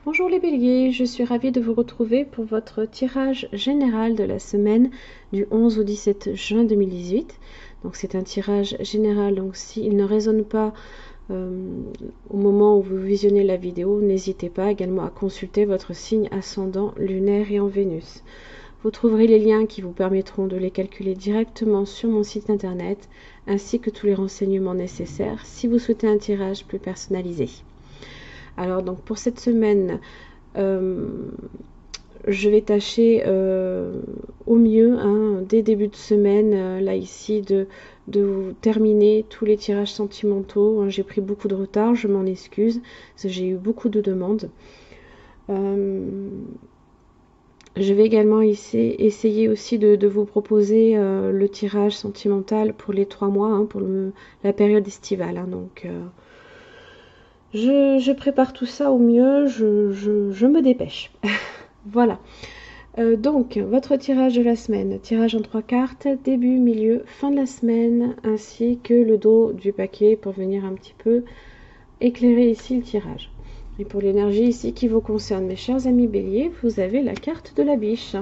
Bonjour les béliers, je suis ravie de vous retrouver pour votre tirage général de la semaine du 11 au 17 juin 2018. Donc c'est un tirage général, donc s'il ne résonne pas au moment où vous visionnez la vidéo, n'hésitez pas également à consulter votre signe ascendant lunaire et en Vénus. Vous trouverez les liens qui vous permettront de les calculer directement sur mon site internet, ainsi que tous les renseignements nécessaires si vous souhaitez un tirage plus personnalisé. Alors donc pour cette semaine, je vais tâcher au mieux, dès début de semaine, là ici, de terminer tous les tirages sentimentaux. J'ai pris beaucoup de retard, je m'en excuse, parce que j'ai eu beaucoup de demandes. Je vais également essayer aussi de vous proposer le tirage sentimental pour les 3 mois, pour la période estivale. Donc je prépare tout ça au mieux, je me dépêche. Voilà. Donc, votre tirage de la semaine. Tirage en 3 cartes, début, milieu, fin de la semaine, ainsi que le dos du paquet pour venir un petit peu éclairer ici le tirage. Et pour l'énergie ici qui vous concerne, mes chers amis béliers, vous avez la carte de la biche.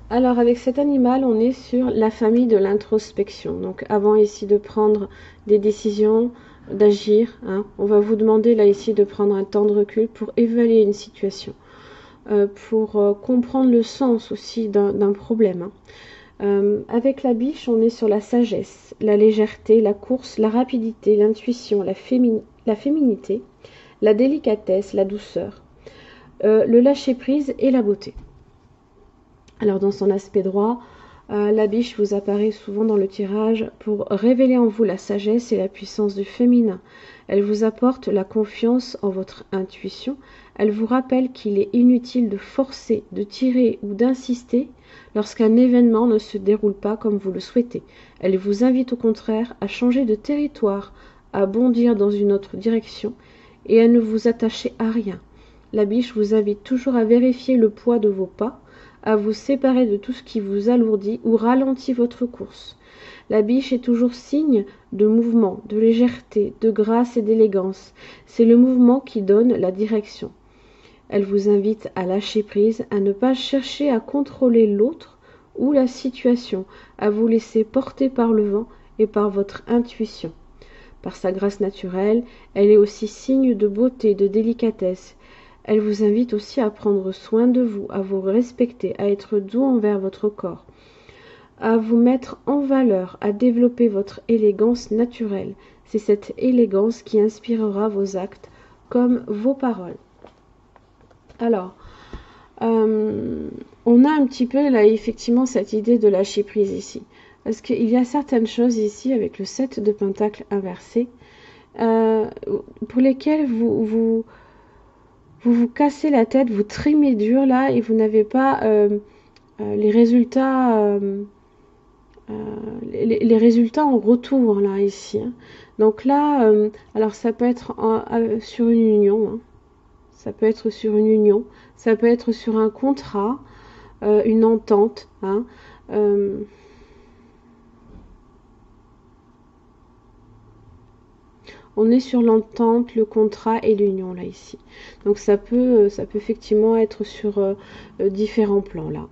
Alors, avec cet animal, on est sur la famille de l'introspection. Donc, avant ici de prendre des décisions, d'agir, on va vous demander là ici de prendre un temps de recul pour évaluer une situation, pour comprendre le sens aussi d'un problème. Avec la biche, on est sur la sagesse, la légèreté, la course, la rapidité, l'intuition, la féminité, la délicatesse, la douceur, le lâcher-prise et la beauté. Alors dans son aspect droit, la biche vous apparaît souvent dans le tirage pour révéler en vous la sagesse et la puissance du féminin. Elle vous apporte la confiance en votre intuition. Elle vous rappelle qu'il est inutile de forcer, de tirer ou d'insister lorsqu'un événement ne se déroule pas comme vous le souhaitez. Elle vous invite au contraire à changer de territoire, à bondir dans une autre direction et à ne vous attacher à rien. La biche vous invite toujours à vérifier le poids de vos pas, à vous séparer de tout ce qui vous alourdit ou ralentit votre course. La biche est toujours signe de mouvement, de légèreté, de grâce et d'élégance. C'est le mouvement qui donne la direction. Elle vous invite à lâcher prise, à ne pas chercher à contrôler l'autre ou la situation, à vous laisser porter par le vent et par votre intuition. Par sa grâce naturelle, elle est aussi signe de beauté, de délicatesse. Elle vous invite aussi à prendre soin de vous, à vous respecter, à être doux envers votre corps, à vous mettre en valeur, à développer votre élégance naturelle. C'est cette élégance qui inspirera vos actes comme vos paroles. Alors, on a un petit peu là effectivement cette idée de lâcher prise ici. Parce qu'il y a certaines choses ici avec le 7 de Pentacle inversé pour lesquelles vous cassez la tête, vous trimez dur là et vous n'avez pas les résultats les résultats en retour là ici. Donc là, alors ça peut être sur une union, ça peut être sur une union, ça peut être sur un contrat, une entente. On est sur l'entente, le contrat et l'union là ici. Donc ça peut effectivement être sur différents plans là.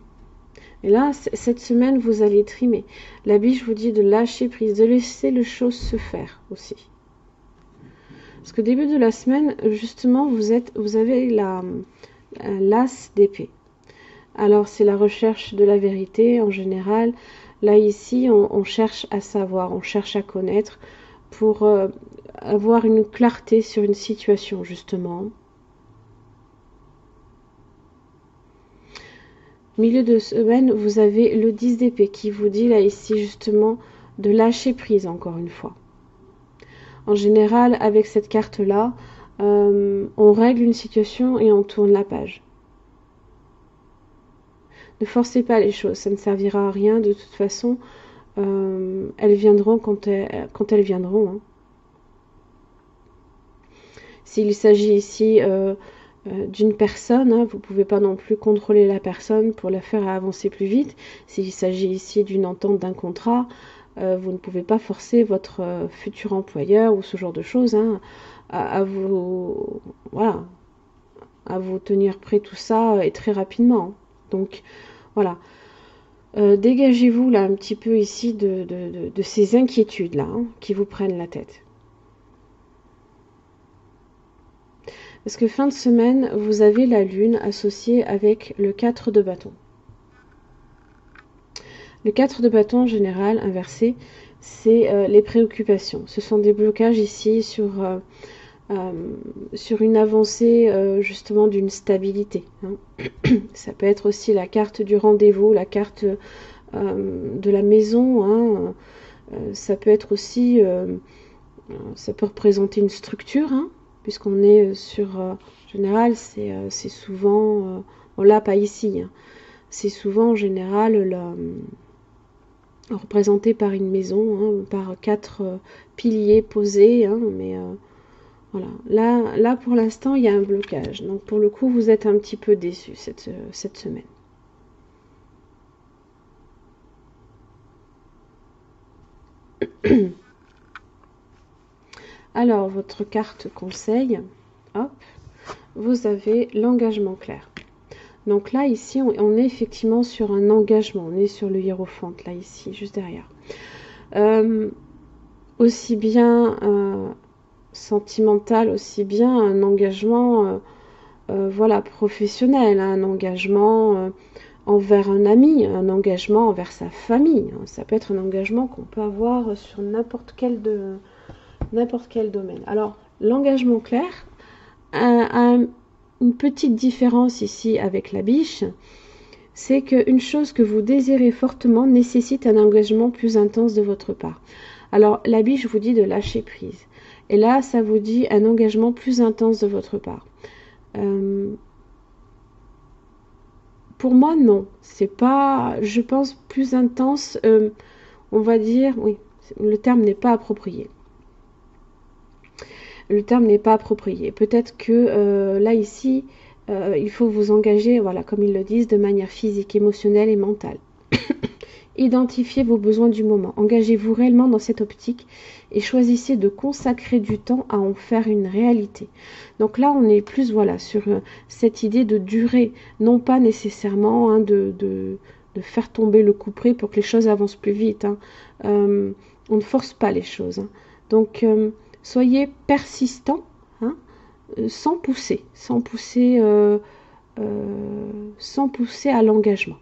Et là, cette semaine, vous allez trimer. La biche vous dit de lâcher prise, de laisser les choses se faire aussi. Parce que début de la semaine, justement, vous avez l'as d'épée. Alors c'est la recherche de la vérité en général. Là ici, on cherche à savoir, on cherche à connaître pour avoir une clarté sur une situation justement. Milieu de semaine, vous avez le 10 d'épée qui vous dit là ici justement de lâcher prise encore une fois. En général, avec cette carte là, on règle une situation et on tourne la page. Ne forcez pas les choses, ça ne servira à rien de toute façon. Elles viendront quand elles viendront. S'il s'agit ici d'une personne, vous ne pouvez pas non plus contrôler la personne pour la faire avancer plus vite. S'il s'agit ici d'une entente, d'un contrat, vous ne pouvez pas forcer votre futur employeur ou ce genre de choses à vous... Voilà. à vous tenir prêt tout ça et très rapidement. Donc voilà. Dégagez-vous là un petit peu ici de ces inquiétudes là qui vous prennent la tête. Parce que fin de semaine, vous avez la lune associée avec le 4 de bâton. Le 4 de bâton en général, inversé, c'est les préoccupations. Ce sont des blocages ici sur une avancée justement d'une stabilité. Ça peut être aussi la carte du rendez-vous, la carte de la maison. Ça peut être aussi, ça peut représenter une structure, puisqu'on est sur, en général, c'est souvent, bon là pas ici, c'est souvent en général représenté par une maison, par 4 piliers posés, mais voilà. Là pour l'instant il y a un blocage, donc pour le coup vous êtes un petit peu déçu cette semaine. Alors, votre carte conseil, hop, vous avez l'engagement clair. Donc là, ici, on est effectivement sur un engagement. On est sur le hiérophante, là, ici, juste derrière. Aussi bien sentimental, aussi bien un engagement voilà, professionnel, un engagement envers un ami, un engagement envers sa famille. Ça peut être un engagement qu'on peut avoir sur n'importe quel domaine. Alors, l'engagement clair a une petite différence ici avec la biche, c'est qu'une chose que vous désirez fortement nécessite un engagement plus intense de votre part. Alors, la biche vous dit de lâcher prise. Et là, ça vous dit un engagement plus intense de votre part. Pour moi, non. C'est pas, je pense, plus intense. On va dire, oui, le terme n'est pas approprié. Le terme n'est pas approprié. Peut-être que là, ici, il faut vous engager, voilà, comme ils le disent, de manière physique, émotionnelle et mentale. Identifiez vos besoins du moment. Engagez-vous réellement dans cette optique et choisissez de consacrer du temps à en faire une réalité. Donc là, on est plus voilà sur cette idée de durée, non pas nécessairement de faire tomber le couperet pour que les choses avancent plus vite. On ne force pas les choses. Donc, soyez persistant, sans pousser à l'engagement.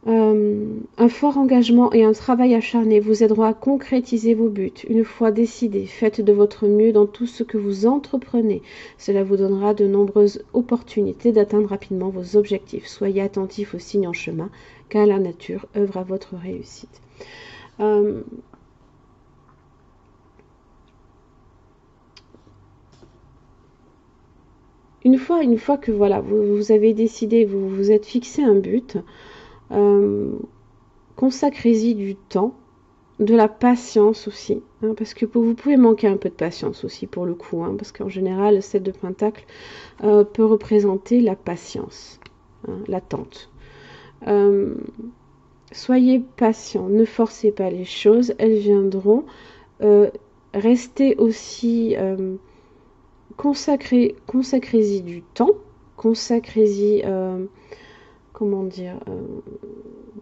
Un fort engagement et un travail acharné vous aideront à concrétiser vos buts. Une fois décidé, faites de votre mieux dans tout ce que vous entreprenez. Cela vous donnera de nombreuses opportunités d'atteindre rapidement vos objectifs. Soyez attentifs aux signes en chemin, car la nature œuvre à votre réussite. Une fois que voilà, vous avez décidé, vous vous êtes fixé un but, consacrez-y du temps, de la patience aussi, parce que vous pouvez manquer un peu de patience aussi pour le coup, parce qu'en général, le 7 de Pentacle peut représenter la patience, l'attente. Soyez patient, ne forcez pas les choses, elles viendront. Restez aussi, consacrez-y du temps, consacrez-y comment dire,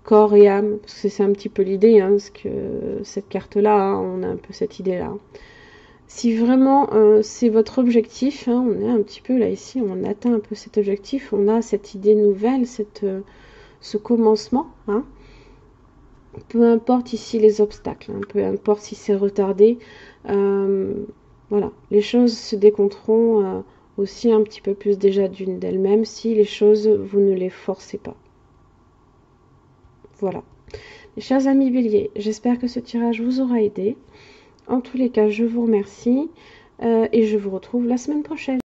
corps et âme, parce que c'est un petit peu l'idée, parce que cette carte-là, on a un peu cette idée-là. Si vraiment c'est votre objectif, on est un petit peu là ici, on atteint un peu cet objectif, on a cette idée nouvelle, ce commencement, peu importe ici les obstacles, peu importe si c'est retardé, voilà, les choses se décompteront aussi un petit peu plus déjà d'une d'elles-mêmes si les choses, vous ne les forcez pas. Voilà. Mes chers amis Bélier, j'espère que ce tirage vous aura aidé. En tous les cas, je vous remercie et je vous retrouve la semaine prochaine.